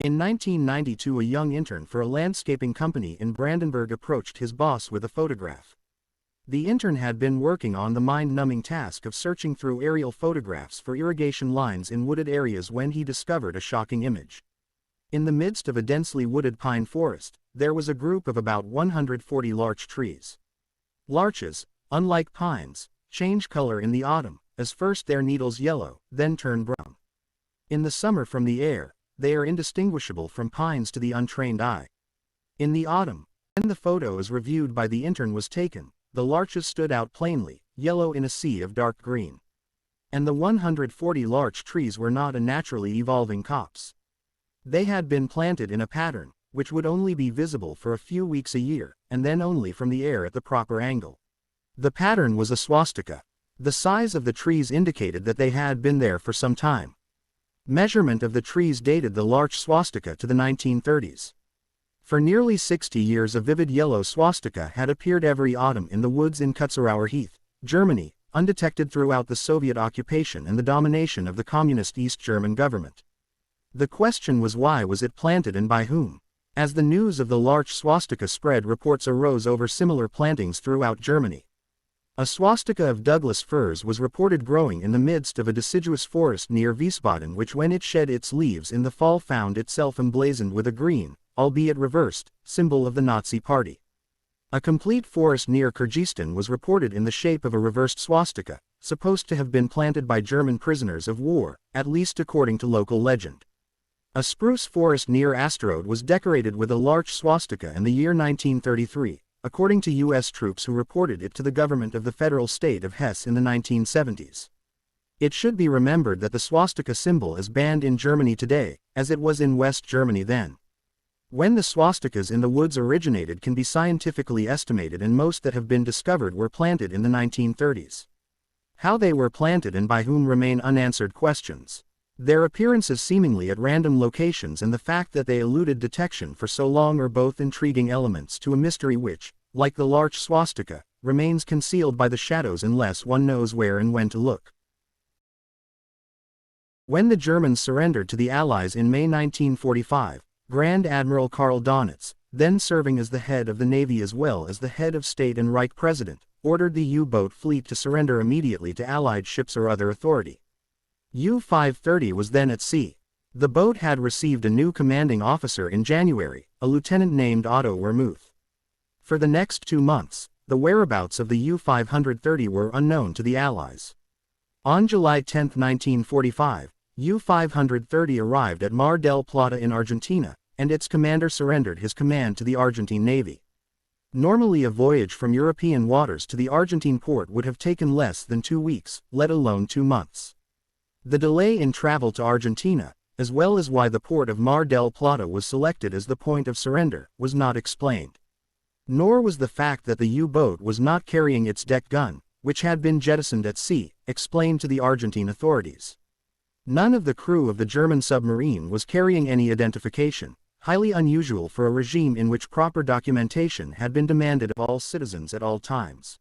In 1992, a young intern for a landscaping company in Brandenburg approached his boss with a photograph. The intern had been working on the mind-numbing task of searching through aerial photographs for irrigation lines in wooded areas when he discovered a shocking image. In the midst of a densely wooded pine forest, there was a group of about 140 larch trees. Larches, unlike pines, change color in the autumn, as first their needles yellow, then turn brown. In the summer from the air, they are indistinguishable from pines to the untrained eye. In the autumn, when the photo as reviewed by the intern was taken, the larches stood out plainly, yellow in a sea of dark green. And the 140 larch trees were not a naturally evolving copse. They had been planted in a pattern, which would only be visible for a few weeks a year, and then only from the air at the proper angle. The pattern was a swastika. The size of the trees indicated that they had been there for some time. Measurement of the trees dated the larch swastika to the 1930s. For nearly 60 years a vivid yellow swastika had appeared every autumn in the woods in Kutzerauer Heath, Germany, undetected throughout the Soviet occupation and the domination of the communist East German government. The question was, why was it planted and by whom? As the news of the larch swastika spread, reports arose over similar plantings throughout Germany. A swastika of Douglas firs was reported growing in the midst of a deciduous forest near Wiesbaden, which when it shed its leaves in the fall found itself emblazoned with a green, albeit reversed, symbol of the Nazi Party. A complete forest near Kyrgyzstan was reported in the shape of a reversed swastika, supposed to have been planted by German prisoners of war, at least according to local legend. A spruce forest near Asterode was decorated with a large swastika in the year 1933, according to U.S. troops who reported it to the government of the federal state of Hesse in the 1970s. It should be remembered that the swastika symbol is banned in Germany today, as it was in West Germany then. When the swastikas in the woods originated can be scientifically estimated, and most that have been discovered were planted in the 1930s. How they were planted and by whom remain unanswered questions. Their appearances seemingly at random locations and the fact that they eluded detection for so long are both intriguing elements to a mystery which, like the larch swastika, remains concealed by the shadows unless one knows where and when to look. When the Germans surrendered to the Allies in May 1945, Grand Admiral Karl Donitz, then serving as the head of the Navy as well as the head of state and Reich president, ordered the U-boat fleet to surrender immediately to Allied ships or other authority. U-530 was then at sea. The boat had received a new commanding officer in January, a lieutenant named Otto Wermuth. For the next 2 months, the whereabouts of the U-530 were unknown to the Allies. On July 10, 1945, U-530 arrived at Mar del Plata in Argentina, and its commander surrendered his command to the Argentine Navy. Normally a voyage from European waters to the Argentine port would have taken less than 2 weeks, let alone 2 months. The delay in travel to Argentina, as well as why the port of Mar del Plata was selected as the point of surrender, was not explained. Nor was the fact that the U-boat was not carrying its deck gun, which had been jettisoned at sea, explained to the Argentine authorities. None of the crew of the German submarine was carrying any identification, highly unusual for a regime in which proper documentation had been demanded of all citizens at all times.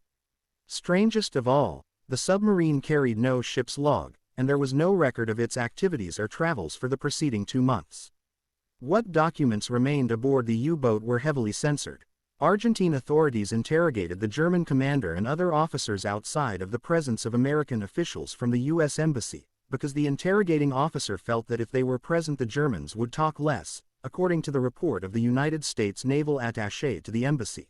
Strangest of all, the submarine carried no ship's log, and there was no record of its activities or travels for the preceding 2 months. What documents remained aboard the U-boat were heavily censored. Argentine authorities interrogated the German commander and other officers outside of the presence of American officials from the U.S. Embassy, because the interrogating officer felt that if they were present the Germans would talk less, according to the report of the United States naval attaché to the embassy.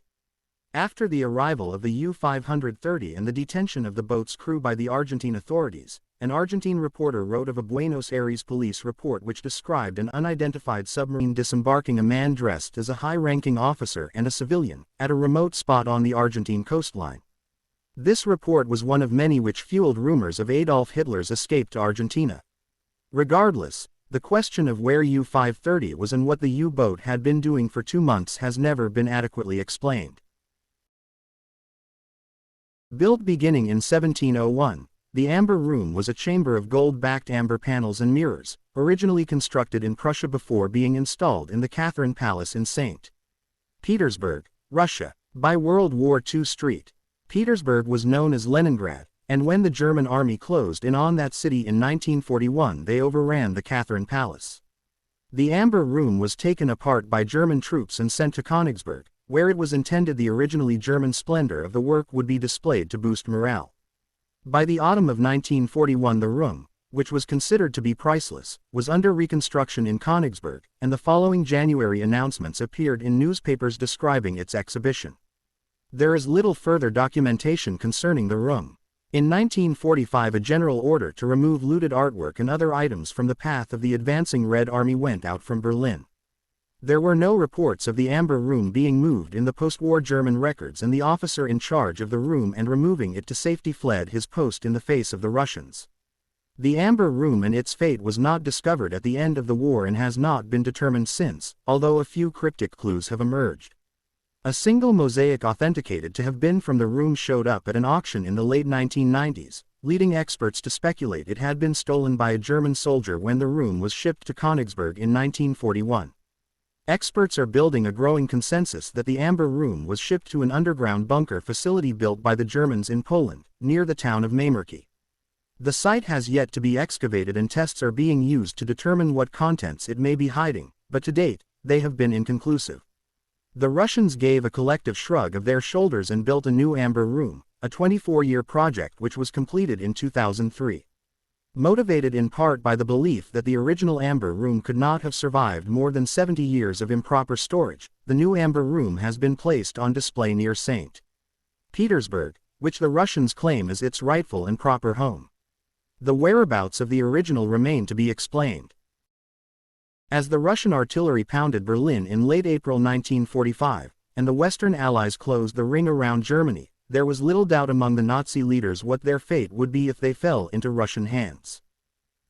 After the arrival of the U-530 and the detention of the boat's crew by the Argentine authorities, an Argentine reporter wrote of a Buenos Aires police report which described an unidentified submarine disembarking a man dressed as a high-ranking officer and a civilian, at a remote spot on the Argentine coastline. This report was one of many which fueled rumors of Adolf Hitler's escape to Argentina. Regardless, the question of where U-530 was and what the U-boat had been doing for 2 months has never been adequately explained. Built beginning in 1701, the Amber Room was a chamber of gold-backed amber panels and mirrors, originally constructed in Prussia before being installed in the Catherine Palace in St. Petersburg, Russia. By World War II St. Petersburg was known as Leningrad, and when the German army closed in on that city in 1941 they overran the Catherine Palace. The Amber Room was taken apart by German troops and sent to Königsberg, where it was intended the originally German splendor of the work would be displayed to boost morale. By the autumn of 1941 the room, which was considered to be priceless, was under reconstruction in Königsberg, and the following January announcements appeared in newspapers describing its exhibition. There is little further documentation concerning the room. In 1945 a general order to remove looted artwork and other items from the path of the advancing Red Army went out from Berlin. There were no reports of the Amber Room being moved in the post-war German records, and the officer in charge of the room and removing it to safety fled his post in the face of the Russians. The Amber Room and its fate was not discovered at the end of the war and has not been determined since, although a few cryptic clues have emerged. A single mosaic authenticated to have been from the room showed up at an auction in the late 1990s, leading experts to speculate it had been stolen by a German soldier when the room was shipped to Königsberg in 1941. Experts are building a growing consensus that the Amber Room was shipped to an underground bunker facility built by the Germans in Poland, near the town of Maymerki. The site has yet to be excavated and tests are being used to determine what contents it may be hiding, but to date, they have been inconclusive. The Russians gave a collective shrug of their shoulders and built a new Amber Room, a 24-year project which was completed in 2003. Motivated in part by the belief that the original Amber Room could not have survived more than 70 years of improper storage, the new Amber Room has been placed on display near St. Petersburg, which the Russians claim is its rightful and proper home. The whereabouts of the original remain to be explained. As the Russian artillery pounded Berlin in late April 1945, and the Western Allies closed the ring around Germany, there was little doubt among the Nazi leaders what their fate would be if they fell into Russian hands.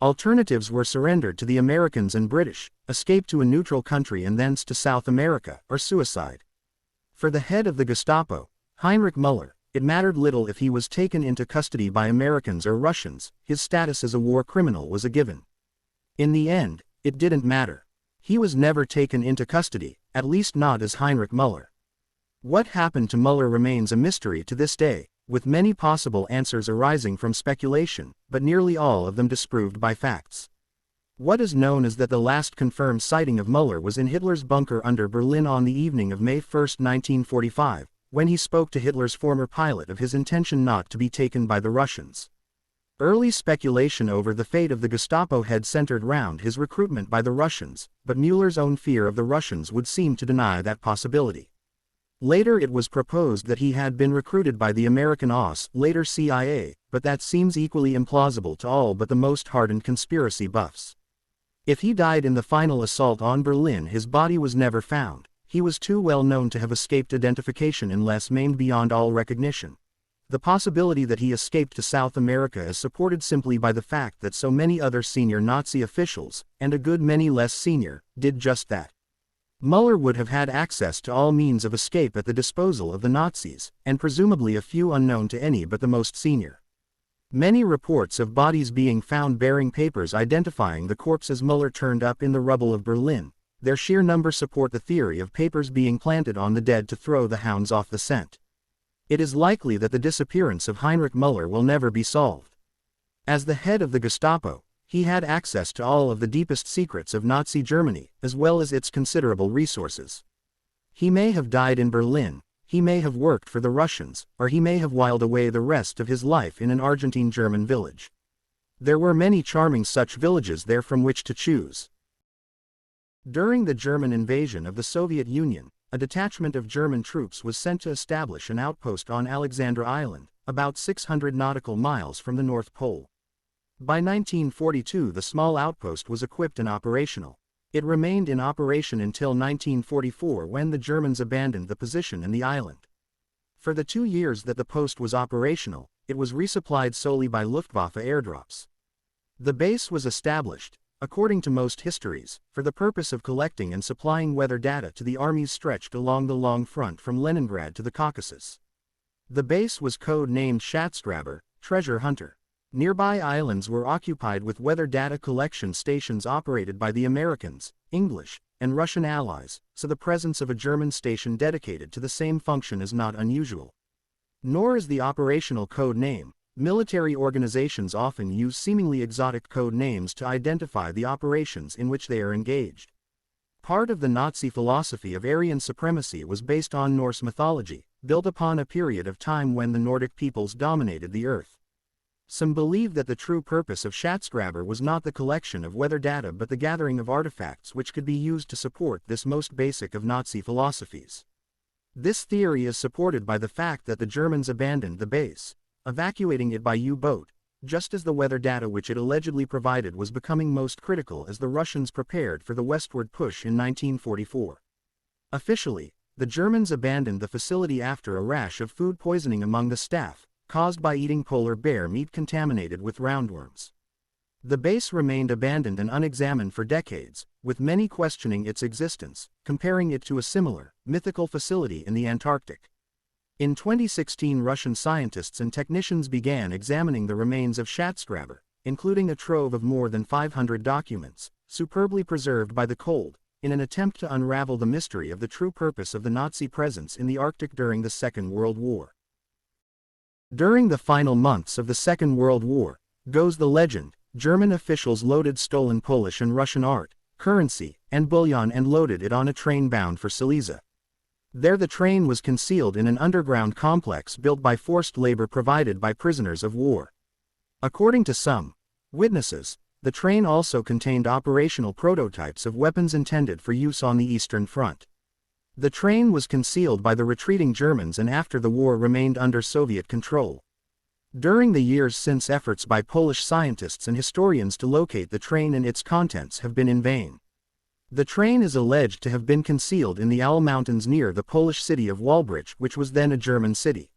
Alternatives were surrendered to the Americans and British, escape to a neutral country and thence to South America, or suicide. For the head of the Gestapo, Heinrich Mueller, it mattered little if he was taken into custody by Americans or Russians, his status as a war criminal was a given. In the end, it didn't matter. He was never taken into custody, at least not as Heinrich Mueller. What happened to Mueller remains a mystery to this day, with many possible answers arising from speculation, but nearly all of them disproved by facts. What is known is that the last confirmed sighting of Mueller was in Hitler's bunker under Berlin on the evening of May 1, 1945, when he spoke to Hitler's former pilot of his intention not to be taken by the Russians. Early speculation over the fate of the Gestapo had centered round his recruitment by the Russians, but Mueller's own fear of the Russians would seem to deny that possibility. Later it was proposed that he had been recruited by the American OSS, later CIA, but that seems equally implausible to all but the most hardened conspiracy buffs. If he died in the final assault on Berlin, his body was never found. He was too well known to have escaped identification unless maimed beyond all recognition. The possibility that he escaped to South America is supported simply by the fact that so many other senior Nazi officials, and a good many less senior, did just that. Mueller would have had access to all means of escape at the disposal of the Nazis, and presumably a few unknown to any but the most senior. Many reports of bodies being found bearing papers identifying the corpse as Mueller turned up in the rubble of Berlin. Their sheer number support the theory of papers being planted on the dead to throw the hounds off the scent. It is likely that the disappearance of Heinrich Mueller will never be solved. As the head of the Gestapo, he had access to all of the deepest secrets of Nazi Germany, as well as its considerable resources. He may have died in Berlin, he may have worked for the Russians, or he may have whiled away the rest of his life in an Argentine German village. There were many charming such villages there from which to choose. During the German invasion of the Soviet Union, a detachment of German troops was sent to establish an outpost on Alexandra Island, about 600 nautical miles from the North Pole. By 1942 the small outpost was equipped and operational. It remained in operation until 1944 when the Germans abandoned the position in the island. For the 2 years that the post was operational, it was resupplied solely by Luftwaffe airdrops. The base was established, according to most histories, for the purpose of collecting and supplying weather data to the armies stretched along the long front from Leningrad to the Caucasus. The base was code-named Schatzgraber, treasure hunter. Nearby islands were occupied with weather data collection stations operated by the Americans, English, and Russian allies, so the presence of a German station dedicated to the same function is not unusual. Nor is the operational code name. Military organizations often use seemingly exotic code names to identify the operations in which they are engaged. Part of the Nazi philosophy of Aryan supremacy was based on Norse mythology, built upon a period of time when the Nordic peoples dominated the earth. Some believed that the true purpose of Schatzgraber was not the collection of weather data but the gathering of artifacts which could be used to support this most basic of Nazi philosophies. This theory is supported by the fact that the Germans abandoned the base, evacuating it by U-boat, just as the weather data which it allegedly provided was becoming most critical as the Russians prepared for the westward push in 1944. Officially, the Germans abandoned the facility after a rash of food poisoning among the staff, caused by eating polar bear meat contaminated with roundworms. The base remained abandoned and unexamined for decades, with many questioning its existence, comparing it to a similar, mythical facility in the Antarctic. In 2016, Russian scientists and technicians began examining the remains of Schatzgraber, including a trove of more than 500 documents, superbly preserved by the cold, in an attempt to unravel the mystery of the true purpose of the Nazi presence in the Arctic during the Second World War. During the final months of the Second World War, goes the legend, German officials loaded stolen Polish and Russian art, currency, and bullion and loaded it on a train bound for Silesia. There the train was concealed in an underground complex built by forced labor provided by prisoners of war. According to some witnesses, the train also contained operational prototypes of weapons intended for use on the Eastern Front. The train was concealed by the retreating Germans and after the war remained under Soviet control. During the years since, efforts by Polish scientists and historians to locate the train and its contents have been in vain. The train is alleged to have been concealed in the Ural Mountains near the Polish city of Wałbrzych, which was then a German city.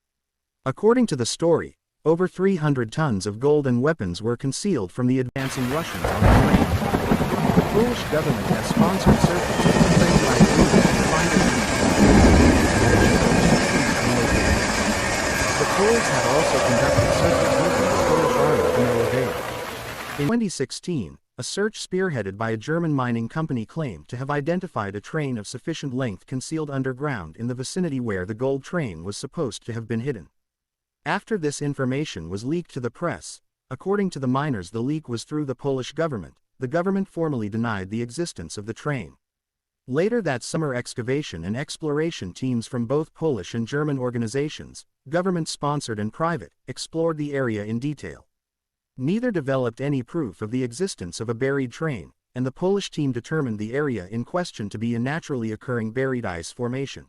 According to the story, over 300 tons of gold and weapons were concealed from the advancing Russians on the train. The Polish government has sponsored searches of the train by agreement to find it. The Poles had also conducted searches using the Polish army to no avail. In 2016, a search spearheaded by a German mining company claimed to have identified a train of sufficient length concealed underground in the vicinity where the gold train was supposed to have been hidden. After this information was leaked to the press, according to the miners, the leak was through the Polish government. The government formally denied the existence of the train. Later that summer, excavation and exploration teams from both Polish and German organizations, government-sponsored and private, explored the area in detail. Neither developed any proof of the existence of a buried train, and the Polish team determined the area in question to be a naturally occurring buried ice formation.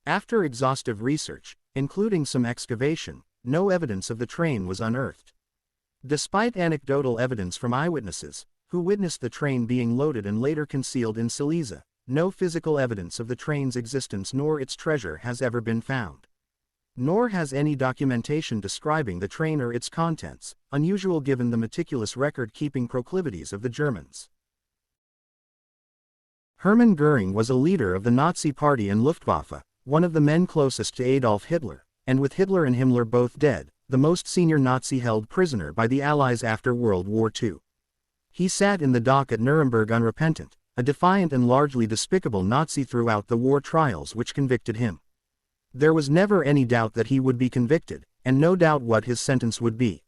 After exhaustive research, including some excavation, no evidence of the train was unearthed. Despite anecdotal evidence from eyewitnesses, who witnessed the train being loaded and later concealed in Silesia, no physical evidence of the train's existence nor its treasure has ever been found. Nor has any documentation describing the train or its contents, unusual given the meticulous record-keeping proclivities of the Germans. Hermann Goering was a leader of the Nazi Party and Luftwaffe, one of the men closest to Adolf Hitler, and with Hitler and Himmler both dead, the most senior Nazi held prisoner by the Allies after World War II. He sat in the dock at Nuremberg unrepentant, a defiant and largely despicable Nazi throughout the war trials which convicted him. There was never any doubt that he would be convicted, and no doubt what his sentence would be.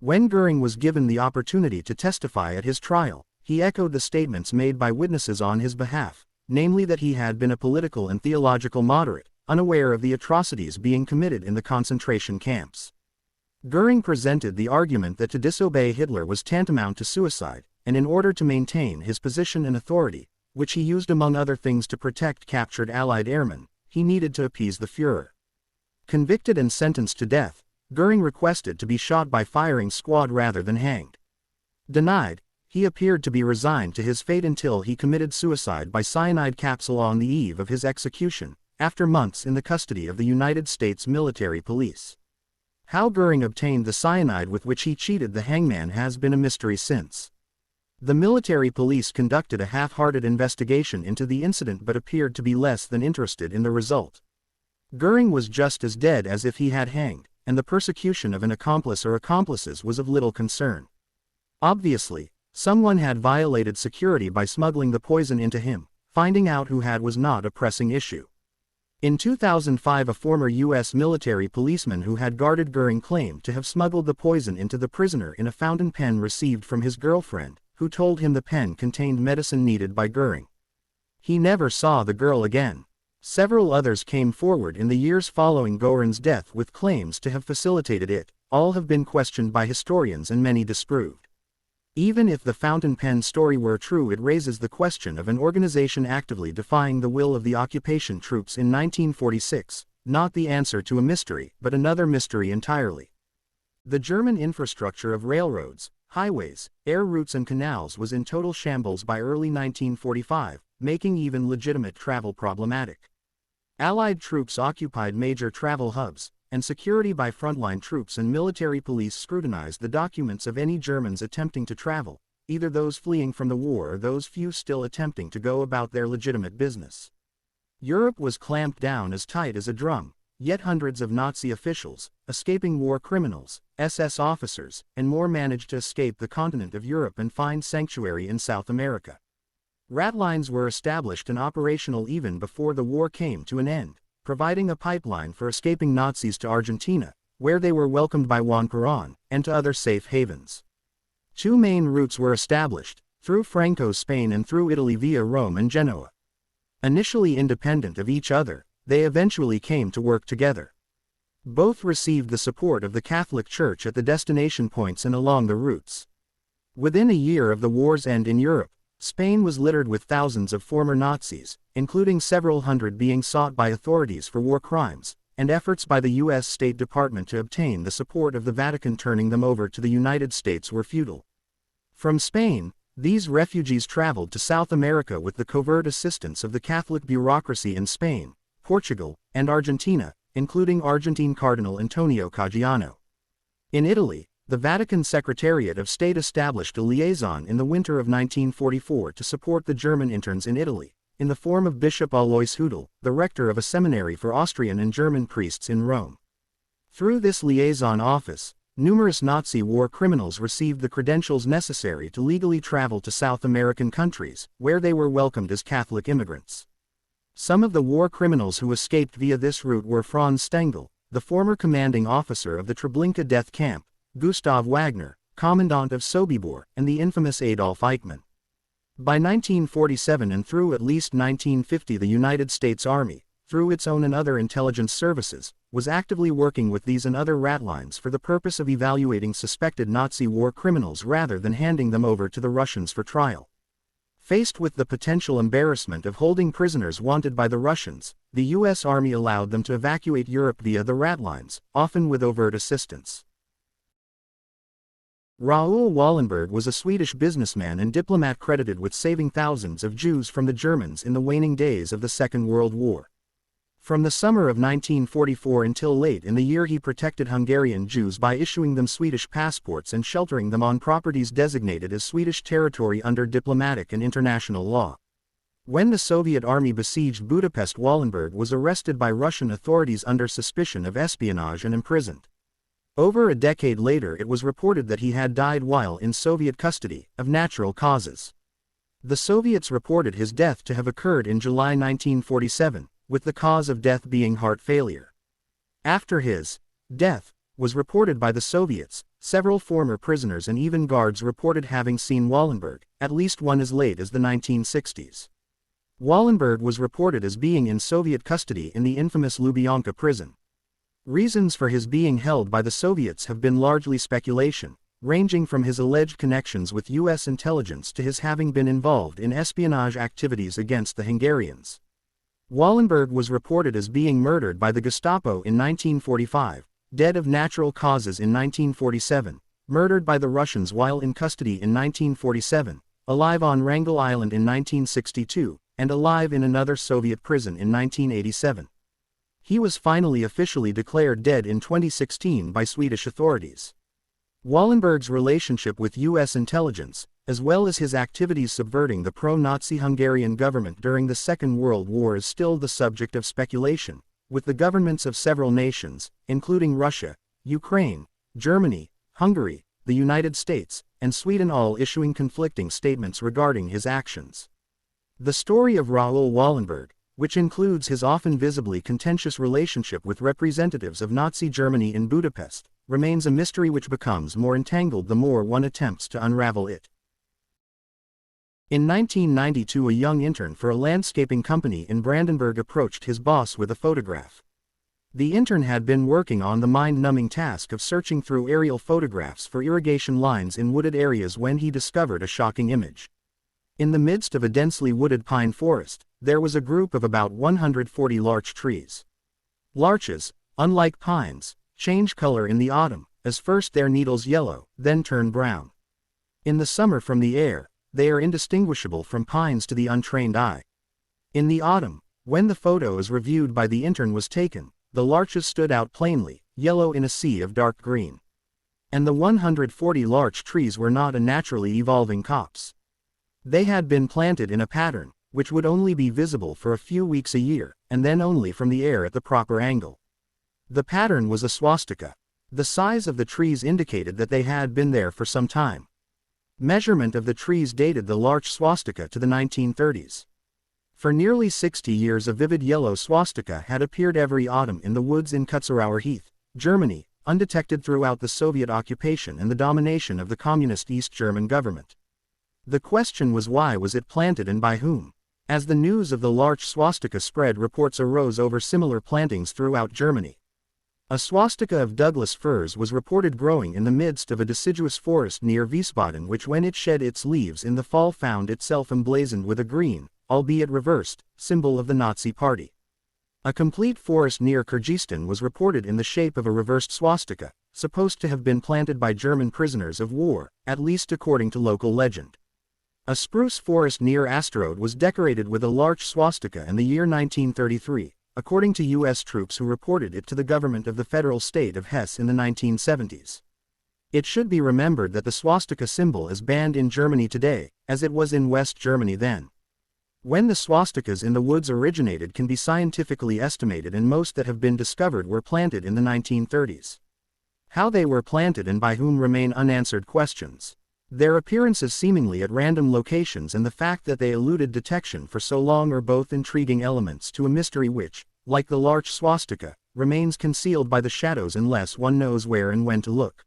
When Goering was given the opportunity to testify at his trial, he echoed the statements made by witnesses on his behalf, namely that he had been a political and theological moderate, unaware of the atrocities being committed in the concentration camps. Goering presented the argument that to disobey Hitler was tantamount to suicide, and in order to maintain his position and authority, which he used among other things to protect captured Allied airmen, he needed to appease the Führer. Convicted and sentenced to death, Goering requested to be shot by firing squad rather than hanged. Denied, he appeared to be resigned to his fate until he committed suicide by cyanide capsule on the eve of his execution, after months in the custody of the United States military police. How Goering obtained the cyanide with which he cheated the hangman has been a mystery since. The military police conducted a half-hearted investigation into the incident but appeared to be less than interested in the result. Goering was just as dead as if he had hanged, and the persecution of an accomplice or accomplices was of little concern. Obviously, someone had violated security by smuggling the poison into him. Finding out who had was not a pressing issue. In 2005, a former U.S. military policeman who had guarded Goering claimed to have smuggled the poison into the prisoner in a fountain pen received from his girlfriend, who told him the pen contained medicine needed by Goering. He never saw the girl again. Several others came forward in the years following Goering's death with claims to have facilitated it. All have been questioned by historians and many disproved. Even if the fountain pen story were true, it raises the question of an organization actively defying the will of the occupation troops in 1946, not the answer to a mystery, but another mystery entirely. The German infrastructure of railroads, highways, air routes and canals was in total shambles by early 1945, making even legitimate travel problematic. Allied troops occupied major travel hubs, and security by frontline troops and military police scrutinized the documents of any Germans attempting to travel, either those fleeing from the war or those few still attempting to go about their legitimate business. Europe was clamped down as tight as a drum, yet hundreds of Nazi officials, escaping war criminals, SS officers, and more managed to escape the continent of Europe and find sanctuary in South America. Ratlines were established and operational even before the war came to an end, providing a pipeline for escaping Nazis to Argentina, where they were welcomed by Juan Perón, and to other safe havens. Two main routes were established, through Franco's Spain and through Italy via Rome and Genoa. Initially independent of each other, they eventually came to work together. Both received the support of the Catholic Church at the destination points and along the routes. Within a year of the war's end in Europe, Spain was littered with thousands of former Nazis, including several hundred being sought by authorities for war crimes, and efforts by the U.S. State Department to obtain the support of the Vatican turning them over to the United States were futile. From Spain, these refugees traveled to South America with the covert assistance of the Catholic bureaucracy in Spain, Portugal, and Argentina, including Argentine Cardinal Antonio Caggiano. In Italy, the Vatican Secretariat of State established a liaison in the winter of 1944 to support the German interns in Italy, in the form of Bishop Alois Hudel, the rector of a seminary for Austrian and German priests in Rome. Through this liaison office, numerous Nazi war criminals received the credentials necessary to legally travel to South American countries, where they were welcomed as Catholic immigrants. Some of the war criminals who escaped via this route were Franz Stengel, the former commanding officer of the Treblinka death camp, Gustav Wagner, commandant of Sobibor, and the infamous Adolf Eichmann. By 1947 and through at least 1950, the United States Army, through its own and other intelligence services, was actively working with these and other ratlines for the purpose of evaluating suspected Nazi war criminals rather than handing them over to the Russians for trial. Faced with the potential embarrassment of holding prisoners wanted by the Russians, the U.S. Army allowed them to evacuate Europe via the ratlines, often with overt assistance. Raoul Wallenberg was a Swedish businessman and diplomat credited with saving thousands of Jews from the Germans in the waning days of the Second World War. From the summer of 1944 until late in the year, he protected Hungarian Jews by issuing them Swedish passports and sheltering them on properties designated as Swedish territory under diplomatic and international law. When the Soviet army besieged Budapest, Wallenberg was arrested by Russian authorities under suspicion of espionage and imprisoned. Over a decade later, it was reported that he had died while in Soviet custody, of natural causes. The Soviets reported his death to have occurred in July 1947, with the cause of death being heart failure. After his death was reported by the Soviets, several former prisoners and even guards reported having seen Wallenberg, at least one as late as the 1960s. Wallenberg was reported as being in Soviet custody in the infamous Lubyanka prison. Reasons for his being held by the Soviets have been largely speculation, ranging from his alleged connections with U.S. intelligence to his having been involved in espionage activities against the Hungarians. Wallenberg was reported as being murdered by the Gestapo in 1945, dead of natural causes in 1947, murdered by the Russians while in custody in 1947, alive on Wrangel Island in 1962, and alive in another Soviet prison in 1987. He was finally officially declared dead in 2016 by Swedish authorities. Wallenberg's relationship with U.S. intelligence, as well as his activities subverting the pro-Nazi Hungarian government during the Second World War, is still the subject of speculation, with the governments of several nations, including Russia, Ukraine, Germany, Hungary, the United States, and Sweden, all issuing conflicting statements regarding his actions. The story of Raoul Wallenberg, which includes his often visibly contentious relationship with representatives of Nazi Germany in Budapest, remains a mystery which becomes more entangled the more one attempts to unravel it. In 1992, a young intern for a landscaping company in Brandenburg approached his boss with a photograph. The intern had been working on the mind-numbing task of searching through aerial photographs for irrigation lines in wooded areas when he discovered a shocking image. In the midst of a densely wooded pine forest, there was a group of about 140 larch trees. Larches, unlike pines, change color in the autumn, as first their needles yellow, then turn brown. In the summer from the air, they are indistinguishable from pines to the untrained eye. In the autumn, when the photo as reviewed by the intern was taken, the larches stood out plainly, yellow in a sea of dark green. And the 140 larch trees were not a naturally evolving copse. They had been planted in a pattern, which would only be visible for a few weeks a year, and then only from the air at the proper angle. The pattern was a swastika. The size of the trees indicated that they had been there for some time. Measurement of the trees dated the larch swastika to the 1930s. For nearly 60 years a vivid yellow swastika had appeared every autumn in the woods in Kutzerauer Heath, Germany, undetected throughout the Soviet occupation and the domination of the communist East German government. The question was, why was it planted and by whom? As the news of the larch swastika spread, reports arose over similar plantings throughout Germany. A swastika of Douglas firs was reported growing in the midst of a deciduous forest near Wiesbaden, which when it shed its leaves in the fall found itself emblazoned with a green, albeit reversed, symbol of the Nazi Party. A complete forest near Kyrgyzstan was reported in the shape of a reversed swastika, supposed to have been planted by German prisoners of war, at least according to local legend. A spruce forest near Asterode was decorated with a large swastika in the year 1933, according to U.S. troops who reported it to the government of the federal state of Hesse in the 1970s. It should be remembered that the swastika symbol is banned in Germany today, as it was in West Germany then. When the swastikas in the woods originated can be scientifically estimated, and most that have been discovered were planted in the 1930s. How they were planted and by whom remain unanswered questions. Their appearances seemingly at random locations and the fact that they eluded detection for so long are both intriguing elements to a mystery which, like the larch swastika, remains concealed by the shadows unless one knows where and when to look.